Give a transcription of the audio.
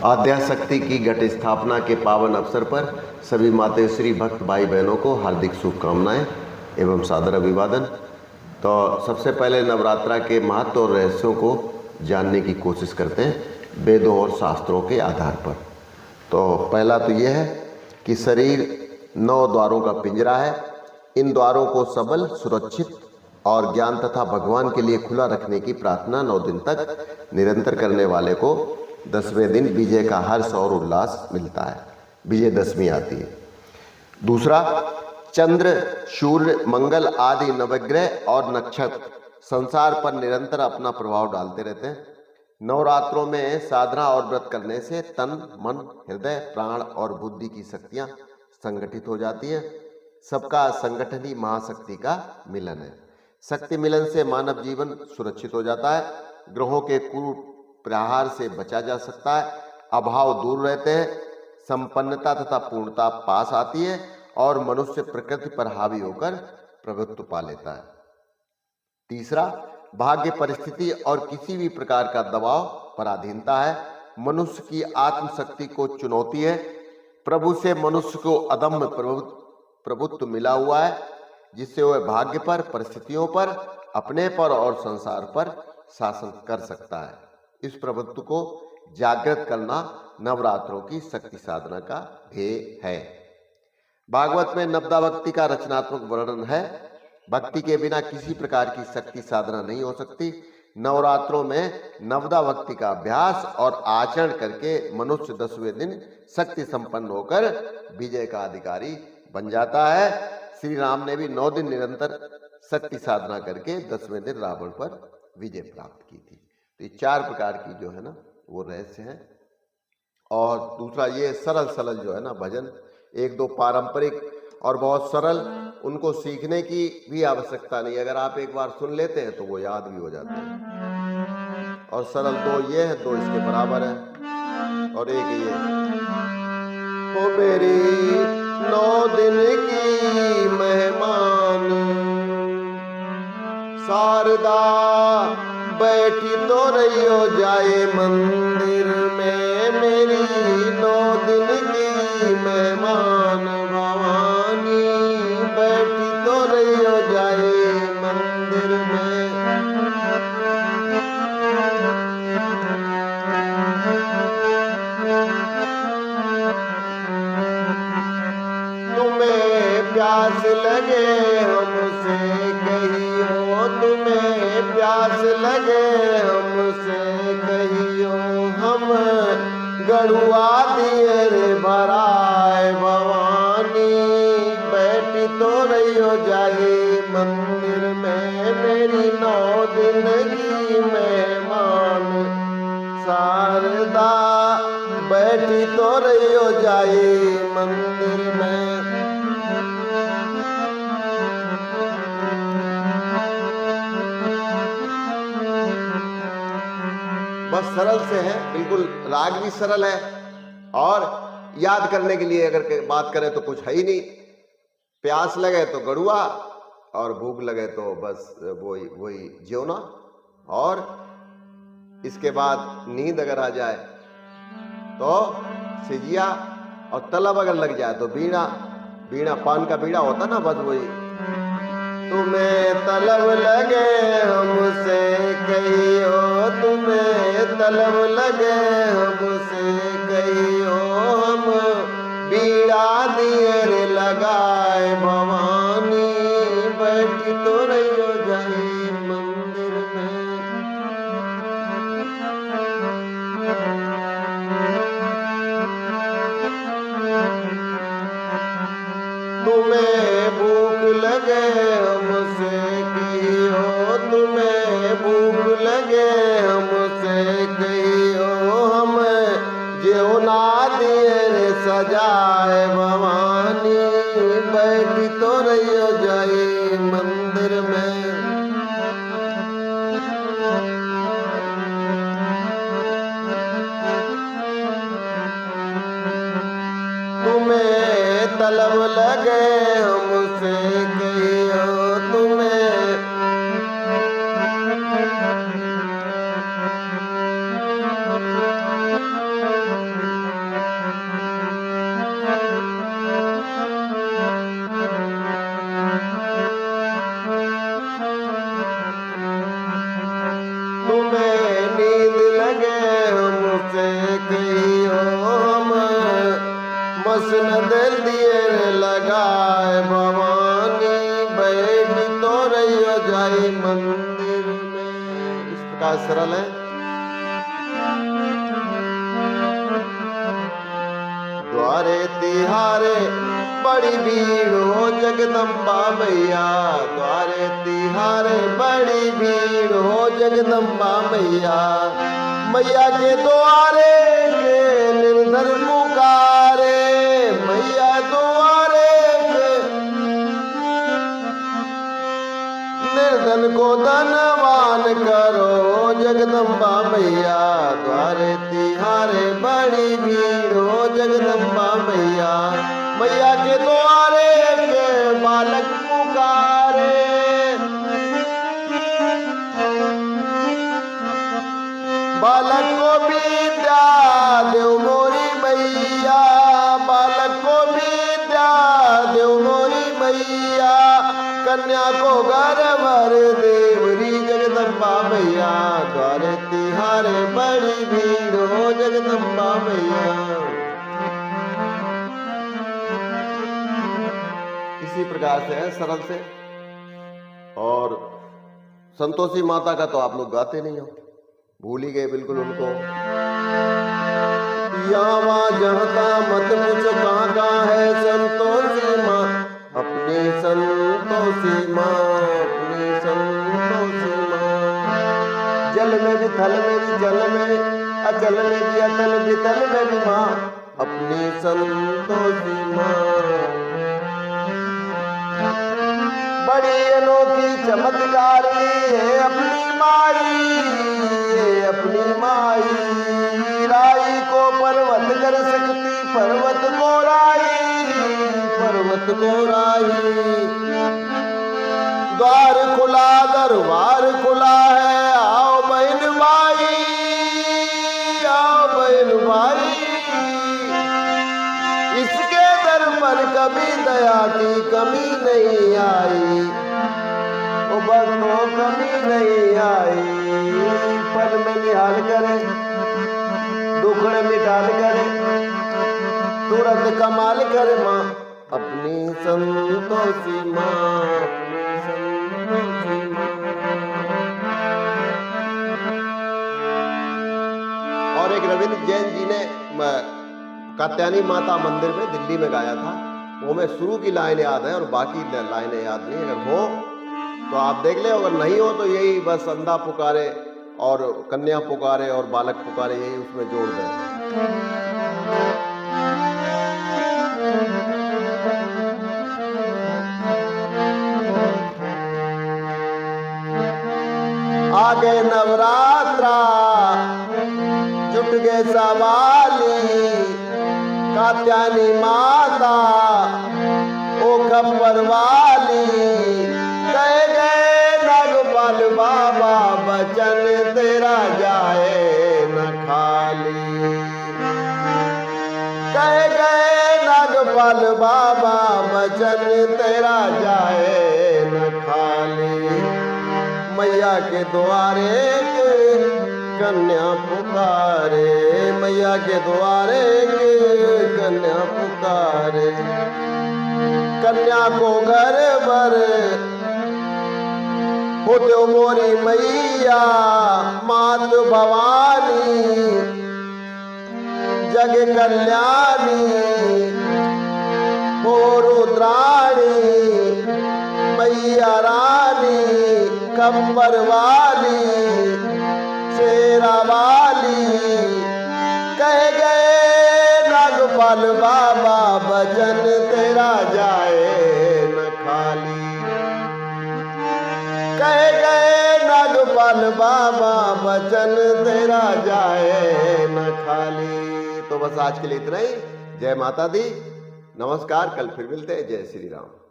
आद्याशक्ति की घट स्थापना के पावन अवसर पर सभी मातेश्री भक्त भाई बहनों को हार्दिक शुभकामनाएं एवं सादर अभिवादन। तो सबसे पहले नवरात्रा के महत्व और रहस्यों को जानने की कोशिश करते हैं वेदों और शास्त्रों के आधार पर। तो पहला तो यह है कि शरीर 9 द्वारों का पिंजरा है। इन द्वारों को सबल, सुरक्षित और ज्ञान तथा भगवान के लिए खुला रखने की प्रार्थना 9 दिन तक निरंतर करने वाले को 10वें दिन विजय का हर्ष और उल्लास मिलता है, विजयदशमी आती है। दूसरा, चंद्र, सूर्य, मंगल आदि नवग्रह और नक्षत्र संसार पर निरंतर अपना प्रभाव डालते रहते हैं। नवरात्रों में साधना और व्रत करने से तन, मन, हृदय, प्राण और बुद्धि की शक्तियां संगठित हो जाती हैं। सबका संगठन ही महाशक्ति का मिलन है। शक्ति मिलन से मानव जीवन सुरक्षित हो जाता है, ग्रहों के कुप्रहार से बचा जा सकता है, अभाव दूर रहते हैं, संपन्नता तथा पूर्णता पास आती है और मनुष्य प्रकृति पर हावी होकर प्रभुत्व पा लेता है। तीसरा, भाग्य, परिस्थिति और किसी भी प्रकार का दबाव, पराधीनता है। मनुष्य की आत्मशक्ति को चुनौती है। प्रभु से मनुष्य को अदम्य प्रभुत्व मिला हुआ है, जिससे वह भाग्य पर, परिस्थितियों पर, अपने पर और संसार पर शासन कर सकता है। इस प्रभुत्व को जागृत करना नवरात्रों की शक्ति साधना का ध्येय है। भागवत में नवदा भक्ति का रचनात्मक वर्णन है। भक्ति के बिना किसी प्रकार की शक्ति साधना नहीं हो सकती। नवरात्रों में नवदा भक्ति का अभ्यास और आचरण करके मनुष्य 10वें दिन शक्ति संपन्न होकर विजय का अधिकारी बन जाता है। श्री राम ने भी 9 दिन निरंतर शक्ति साधना करके 10वें दिन रावण पर विजय प्राप्त की थी। तो ये 4 प्रकार की जो है ना वो रहस्य है। और दूसरा ये सरल जो है ना भजन, 1-2 पारंपरिक और बहुत सरल, उनको सीखने की भी आवश्यकता नहीं। अगर आप एक बार सुन लेते हैं तो वो याद भी हो जाते हैं। और सरल 2 ये है, 2 इसके बराबर है, और एक ये, ओ मेरी 9 दिन की मेहमान शारदा बैठी तो रहियो जाए मंदिर में, मेरी 9 दिन की मेहमान भवानी बैठी तो रहियो जाए मंदिर में। तुम्हें प्यास लगे हमसे कहियो, तुम्हें प्यास लगे हमसे कहियो, हम गढ़ुआ दिए रे भराए भवानी बैठी तो रहियो जाए मंदिर में, मेरी 9 दिन की मेहमान शारदा बैठी तो रहियो जाए मंदिर में। बस सरल से है, बिल्कुल राग भी सरल है, और याद करने के लिए अगर बात करें तो कुछ है ही नहीं। प्यास लगे तो गड़ुआ, और भूख लगे तो बस वही ज्योना, और इसके बाद नींद अगर आ जाए तो सिजिया, और तलब अगर लग जाए तो बीड़ा, पान का बीड़ा होता ना, बस वही। तुम्हें तलब लगे हमसे कहियो, तुम्हें तलब लगे हमसे कहियो, हम बीड़ा दिए रे लगाए भवानी बैठी तो रहियो जाए मंदिर में। तुम्हें भूख लगे हमसे कहियो, तुम्हें भूख लगे हमसे कहियो, हम ज्यों ना दिए रे सजाए भवानी बैठी तो रहियो जाए मंदिर में। तुम्हें तलब लगे हमसे कहियो, तुम्हें रामस न दिल दिए लगाए, भवानी बैठ तो रही जाई मंदिर में। इस प्रकार सरल है। द्वारे तिहारे बड़ी भीड़ हो जगदम्बा मैया, द्वारे तिहारे बड़ी भीड़ हो जगदम्बा मैया। मैया के द्वारे के निर्धन पुकारे, मैया द्वारे के निर्धन को धनवान करो जगदम्बा मैया। द्वारे तिहारे बड़ी भीड़ हो जगदम्बा मैया। मैया के द्वारे के बालक पुकारे, बालक को विद्या देव मोरी मैया, बालक को विद्या देव मोरी मैया। कन्या को घर भर देवरी जगदम्बा मैया, द्वारे तिहारे बड़ी भीड़ हो जगदम्बा मैया। इसी प्रकार से है, सरल से। और संतोषी माता का तो आप लोग गाते नहीं हो, भूल ही गए बिल्कुल उनको। यावा जहता मत पूछो कहाँ है संतोषी माँ, अपनी संतोषी माँ, अपनी संतोषी माँ। जल में भी थल में भी जल में, अचल में भी अतल भी तल में भी माँ, अपनी संतोषी माँ। बड़ी अनोखी चमत्कारी है अपनी माई, ये अपनी माई। राई को पर्वत कर सकती, पर्वत को राई, पर्वत को राई। द्वार खुला दरबार खुला है, आओ बहन भाई, आओ बहन भाई। इसके दर पर कभी दया की कमी नहीं आई, ओ भक्तों कमी नहीं आई। पल में निहाल करे, दुखड़े मिटाल करे, तुरंत कमाल करे माँ, अपनी संतोषी माँ, अपनी संतोषी माँ। और एक रविंद्र जैन जी ने कात्यायनी माता मंदिर में दिल्ली में गाया था, वो में शुरू की लाइन याद है और बाकी लाइनें याद नहीं। अगर हो तो आप देख ले, अगर नहीं हो तो यही बस अंधा पुकारे और कन्या पुकारे और बालक पुकारे, यही उसमें जोड़ दें। आगे नवरात्रा जुट गए सवाली, कात्यायनी माता ओ खप्पर वाली। कह गए नागपाल बाबा बचन तेरा जाए न खाली, कह गए नागपाल बाबा बचन तेरा जाए न खाली। मैया के द्वारे कन्या पुकारे, मैया के द्वारे कन्या पुकारे। कन्या को घर भर होते मोरी मैया, मात भवानी जग कल्याणी, हो रुद्राणी मैया रानी, खप्पर वाली शेरा वाली। कह गए नागपाल बाबा बचन तेरा जाए न खाली, कह गए नागपाल बाबा बचन तेरा जाए न खाली। तो बस आज के लिए इतना ही। जय माता दी, नमस्कार, कल फिर मिलते हैं। जय श्री राम।